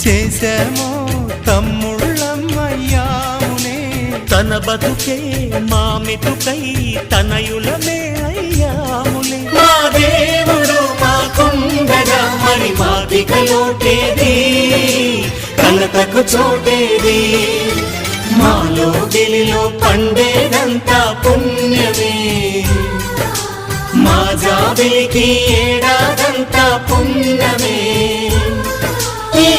చేశామో తమ్ముళ్ళమ్మయ్యామునే, తన బతుకే మా మెతుకై తనయులమే అయ్యాములే. మా దేవుడు మాకుండగా మరి మాదిక లోటేది, కలతకు చోటేది. మాలో గిలిలో పండేదంతా పుణ్యమే, మా జాబిలికి ఏడాదంతా పుణ్యమే. ఈ